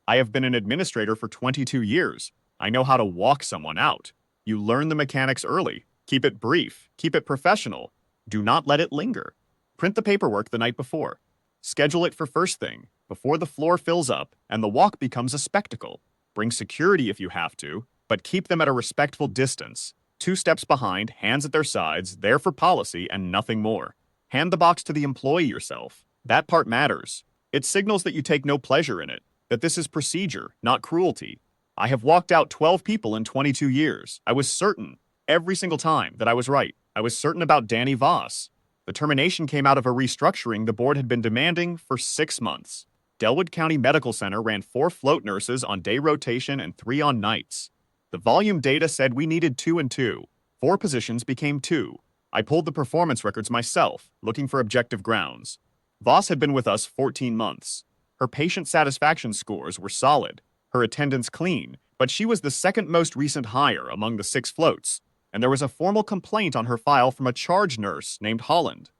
I have been an administrator for 22 years. I know how to walk someone out. You learn the mechanics early. Keep it brief. Keep it professional. Do not let it linger. Print the paperwork the night before. Schedule it for first thing, before the floor fills up and the walk becomes a spectacle. Bring security if you have to, but keep them at a respectful distance. 2 steps behind, hands at their sides, there for policy and nothing more. Hand the box to the employee yourself. That part matters. It signals that you take no pleasure in it, that this is procedure, not cruelty. I have walked out 12 people in 22 years. I was certain, every single time, that I was right. I was certain about Danny Voss. The termination came out of a restructuring the board had been demanding for 6 months. Delwood County Medical Center ran 4 float nurses on day rotation and 3 on nights. The volume data said we needed 2 and 2. 4 positions became 2. I pulled the performance records myself, looking for objective grounds. Voss had been with us 14 months. Her patient satisfaction scores were solid, her attendance clean, but she was the second most recent hire among the 6 floats, and there was a formal complaint on her file from a charge nurse named Holland,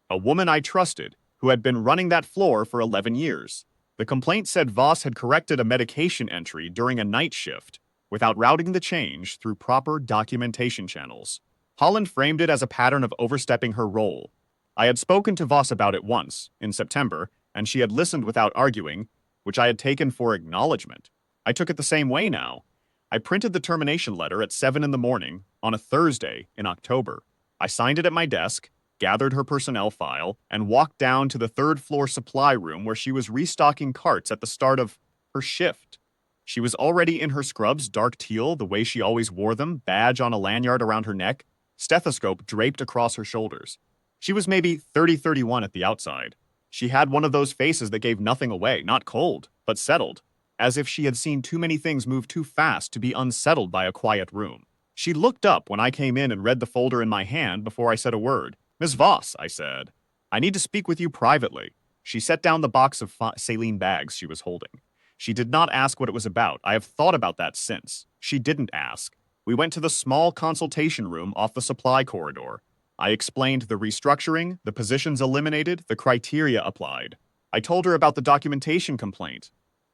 a woman I trusted, who had been running that floor for 11 years. The complaint said Voss had corrected a medication entry during a night shift without routing the change through proper documentation channels. Holland framed it as a pattern of overstepping her role. I had spoken to Voss about it once, in September, and she had listened without arguing, which I had taken for acknowledgement. I took it the same way now. I printed the termination letter at 7 in the morning on a Thursday in October. I signed it at my desk, gathered her personnel file, and walked down to the 3rd floor supply room where she was restocking carts at the start of her shift. She was already in her scrubs, dark teal, the way she always wore them, badge on a lanyard around her neck, stethoscope draped across her shoulders. She was maybe 30-31 at the outside. She had one of those faces that gave nothing away, not cold, but settled, as if she had seen too many things move too fast to be unsettled by a quiet room. She looked up when I came in and read the folder in my hand before I said a word. "Miss Voss," I said, "I need to speak with you privately." She set down the box of saline bags she was holding. She did not ask what it was about. I have thought about that since. She didn't ask. We went to the small consultation room off the supply corridor. I explained the restructuring, the positions eliminated, the criteria applied. I told her about the documentation complaint.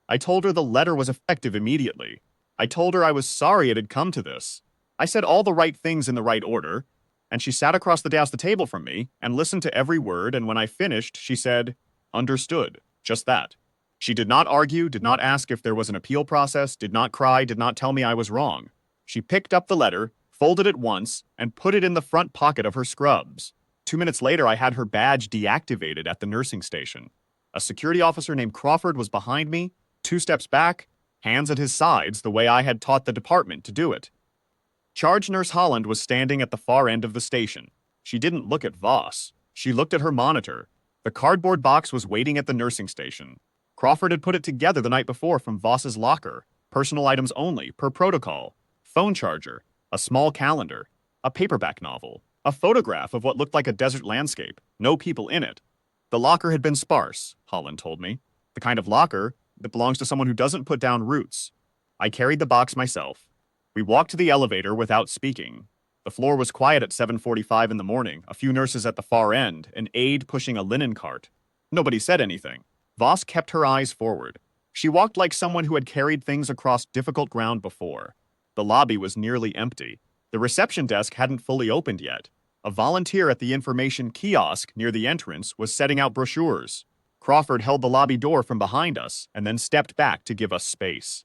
I told her the letter was effective immediately. I told her I was sorry it had come to this. I said all the right things in the right order, and she sat across the table from me and listened to every word, and when I finished, she said, "Understood." Just that. She did not argue, did not ask if there was an appeal process, did not cry, did not tell me I was wrong. She picked up the letter, folded it once, and put it in the front pocket of her scrubs. 2 minutes later, I had her badge deactivated at the nursing station. A security officer named Crawford was behind me, 2 steps back, hands at his sides the way I had taught the department to do it. Charge Nurse Holland was standing at the far end of the station. She didn't look at Voss. She looked at her monitor. The cardboard box was waiting at the nursing station. Crawford had put it together the night before from Voss's locker. Personal items only, per protocol. Phone charger, a small calendar, a paperback novel, a photograph of what looked like a desert landscape, no people in it. The locker had been sparse, Holland told me. The kind of locker that belongs to someone who doesn't put down roots. I carried the box myself. We walked to the elevator without speaking. The floor was quiet at 7:45 in the morning, a few nurses at the far end, an aide pushing a linen cart. Nobody said anything. Voss kept her eyes forward. She walked like someone who had carried things across difficult ground before. The lobby was nearly empty. The reception desk hadn't fully opened yet. A volunteer at the information kiosk near the entrance was setting out brochures. Crawford held the lobby door from behind us and then stepped back to give us space.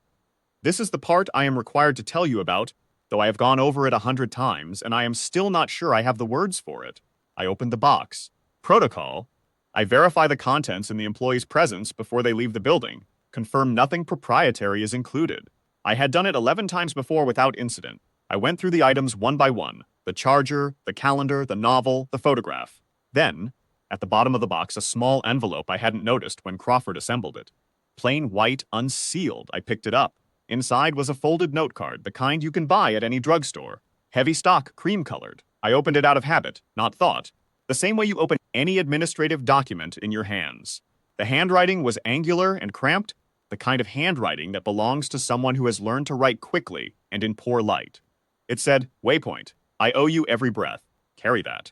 This is the part I am required to tell you about, though I have gone over it 100 times, and I am still not sure I have the words for it. I opened the box. Protocol. I verify the contents in the employee's presence before they leave the building. Confirm nothing proprietary is included. I had done it 11 times before without incident. I went through the items one by one. The charger, the calendar, the novel, the photograph. Then, at the bottom of the box, a small envelope I hadn't noticed when Crawford assembled it. Plain white, unsealed, I picked it up. Inside was a folded note card, the kind you can buy at any drugstore. Heavy stock, cream-colored. I opened it out of habit, not thought. The same way you open any administrative document in your hands. The handwriting was angular and cramped, the kind of handwriting that belongs to someone who has learned to write quickly and in poor light. It said, "Waypoint. I owe you every breath. Carry that.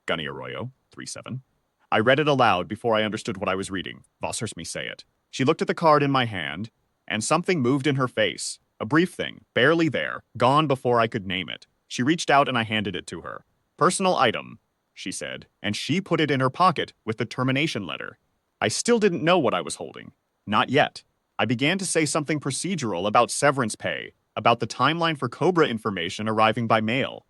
Gunny Arroyo, 3-7. I read it aloud before I understood what I was reading. Voss heard me say it. She looked at the card in my hand, and something moved in her face. A brief thing, barely there, gone before I could name it. She reached out and I handed it to her. "Personal item," she said, and she put it in her pocket with the termination letter. I still didn't know what I was holding. Not yet. I began to say something procedural about severance pay, about the timeline for Cobra information arriving by mail.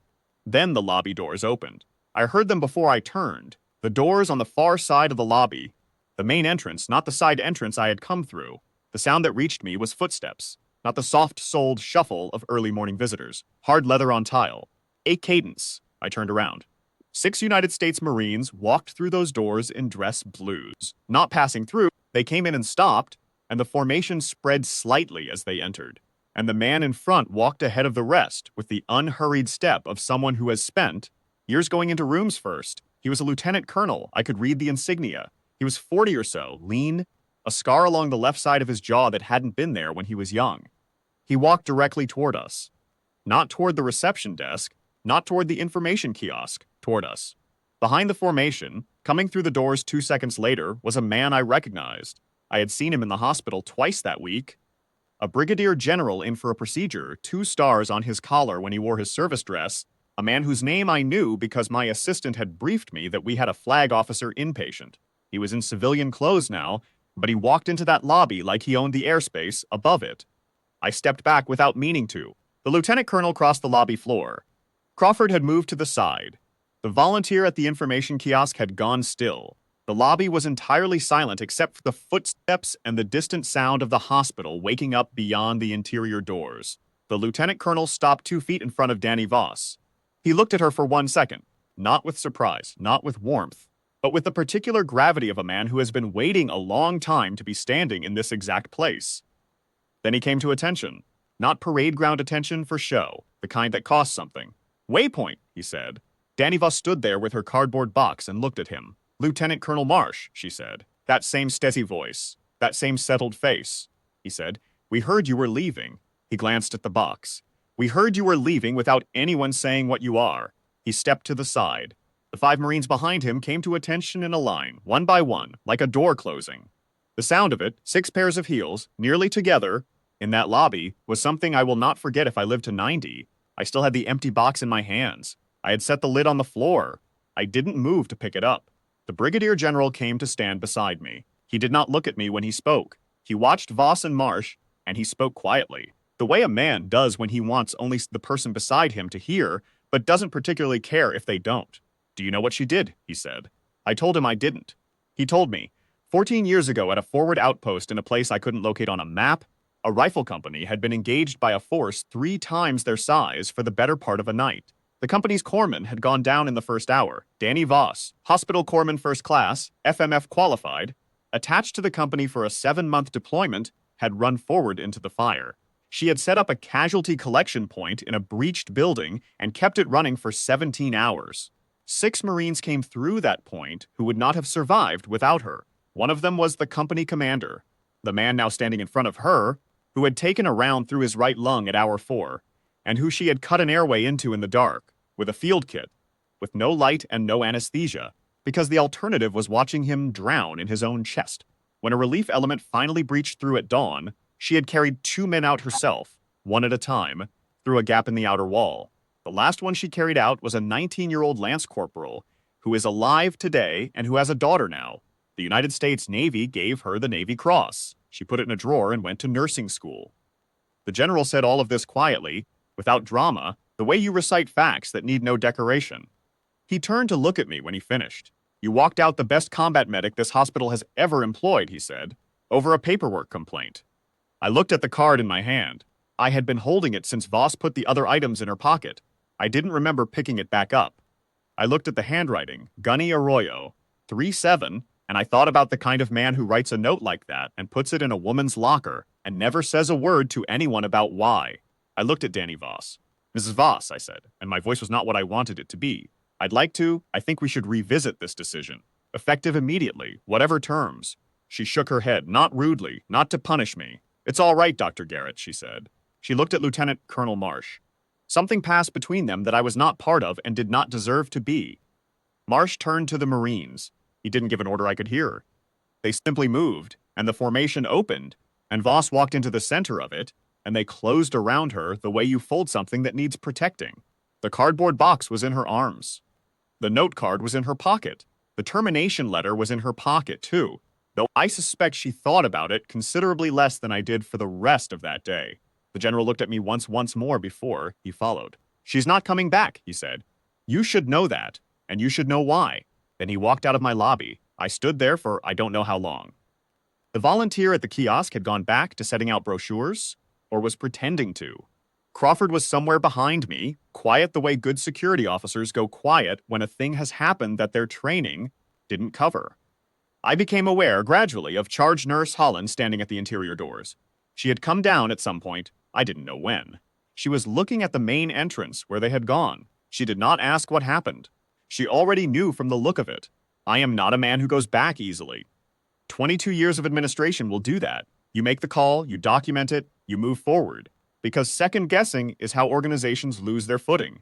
Then the lobby doors opened. I heard them before I turned. The doors on the far side of the lobby. The main entrance, not the side entrance I had come through. The sound that reached me was footsteps, not the soft-soled shuffle of early morning visitors. Hard leather on tile. A cadence. I turned around. 6 United States Marines walked through those doors in dress blues. Not passing through, they came in and stopped, and the formation spread slightly as they entered. And the man in front walked ahead of the rest with the unhurried step of someone who has spent years going into rooms first. He was a lieutenant colonel. I could read the insignia. He was 40 or so, lean, a scar along the left side of his jaw that hadn't been there when he was young. He walked directly toward us. Not toward the reception desk, not toward the information kiosk, toward us. Behind the formation, coming through the doors 2 seconds later, was a man I recognized. I had seen him in the hospital twice that week. A brigadier general in for a procedure, 2 stars on his collar when he wore his service dress, a man whose name I knew because my assistant had briefed me that we had a flag officer inpatient. He was in civilian clothes now, but he walked into that lobby like he owned the airspace above it. I stepped back without meaning to. The lieutenant colonel crossed the lobby floor. Crawford had moved to the side. The volunteer at the information kiosk had gone still. The lobby was entirely silent except for the footsteps and the distant sound of the hospital waking up beyond the interior doors. The lieutenant colonel stopped 2 feet in front of Danny Voss. He looked at her for 1 second, not with surprise, not with warmth, but with the particular gravity of a man who has been waiting a long time to be standing in this exact place. Then he came to attention. Not parade ground attention for show, the kind that costs something. "Waypoint," he said. Danny Voss stood there with her cardboard box and looked at him. "Lieutenant Colonel Marsh," she said. That same steady voice, that same settled face. He said, "We heard you were leaving." He glanced at the box. "We heard you were leaving without anyone saying what you are." He stepped to the side. The 5 Marines behind him came to attention in a line, one by one, like a door closing. The sound of it, 6 pairs of heels, nearly together, in that lobby, was something I will not forget if I live to 90. I still had the empty box in my hands. I had set the lid on the floor. I didn't move to pick it up. The brigadier general came to stand beside me. He did not look at me when he spoke. He watched Voss and Marsh, and he spoke quietly, the way a man does when he wants only the person beside him to hear, but doesn't particularly care if they don't. "Do you know what she did?" he said. I told him I didn't. He told me, 14 years ago at a forward outpost in a place I couldn't locate on a map, a rifle company had been engaged by a force 3 times their size for the better part of a night. The company's corpsman had gone down in the first hour. Danny Voss, hospital corpsman first class, FMF qualified, attached to the company for a 7-month deployment, had run forward into the fire. She had set up a casualty collection point in a breached building and kept it running for 17 hours. 6 Marines came through that point who would not have survived without her. One of them was the company commander, the man now standing in front of her, who had taken a round through his right lung at hour 4, and who she had cut an airway into in the dark, with a field kit, with no light and no anesthesia, because the alternative was watching him drown in his own chest. When a relief element finally breached through at dawn, she had carried 2 men out herself, one at a time, through a gap in the outer wall. The last one she carried out was a 19-year-old lance corporal, who is alive today and who has a daughter now. The United States Navy gave her the Navy Cross. She put it in a drawer and went to nursing school. The general said all of this quietly, without drama, the way you recite facts that need no decoration. He turned to look at me when he finished. "You walked out the best combat medic this hospital has ever employed," he said, "over a paperwork complaint." I looked at the card in my hand. I had been holding it since Voss put the other items in her pocket. I didn't remember picking it back up. I looked at the handwriting, Gunny Arroyo, 3-7, and I thought about the kind of man who writes a note like that and puts it in a woman's locker and never says a word to anyone about why. I looked at Danny Voss. "Mrs. Voss," I said, and my voice was not what I wanted it to be. I think we should revisit this decision. Effective immediately, whatever terms." She shook her head, not rudely, not to punish me. "It's all right, Dr. Garrett," she said. She looked at Lieutenant Colonel Marsh. Something passed between them that I was not part of and did not deserve to be. Marsh turned to the Marines. He didn't give an order I could hear. They simply moved, and the formation opened, And Voss walked into the center of it, and they closed around her the way you fold something that needs protecting. The cardboard box was in her arms. The note card was in her pocket. The termination letter was in her pocket, too, though I suspect she thought about it considerably less than I did for the rest of that day. The general looked at me once more before he followed. "She's not coming back," he said. "You should know that, and you should know why." Then he walked out of my lobby. I stood there for I don't know how long. The volunteer at the kiosk had gone back to setting out brochures, or was pretending to. Crawford was somewhere behind me, quiet the way good security officers go quiet when a thing has happened that their training didn't cover. I became aware, gradually, of charge nurse Holland standing at the interior doors. She had come down at some point, I didn't know when. She was looking at the main entrance where they had gone. She did not ask what happened. She already knew from the look of it. I am not a man who goes back easily. 22 years of administration will do that. You make the call, you document it, you move forward. Because second guessing is how organizations lose their footing.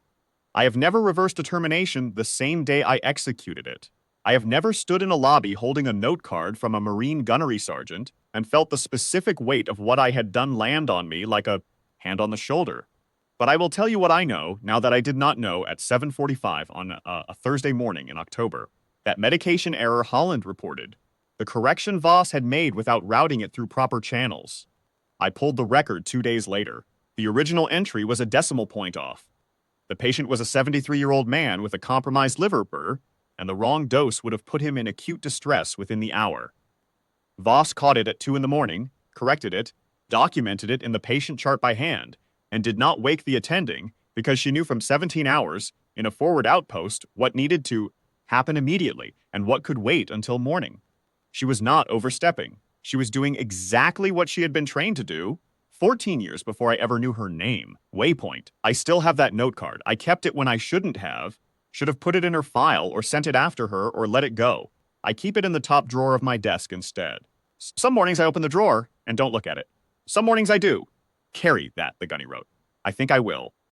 I have never reversed a termination the same day I executed it. I have never stood in a lobby holding a note card from a Marine gunnery sergeant and felt the specific weight of what I had done land on me like a hand on the shoulder. But I will tell you what I know now that I did not know at 7:45 on a Thursday morning in October. That medication error Holland reported. The correction Voss had made without routing it through proper channels. I pulled the record 2 days later. The original entry was a decimal point off. The patient was a 73-year-old man with a compromised liver, and the wrong dose would have put him in acute distress within the hour. Voss caught it at 2 in the morning, corrected it, documented it in the patient chart by hand, and did not wake the attending because she knew from 17 hours in a forward outpost what needed to happen immediately and what could wait until morning. She was not overstepping. She was doing exactly what she had been trained to do 14 years before I ever knew her name. Waypoint. I still have that note card. I kept it when I shouldn't have. Should have put it in her file or sent it after her or let it go. I keep it in the top drawer of my desk instead. Some mornings I open the drawer and don't look at it. Some mornings I do. Carry that, the gunny wrote. I think I will.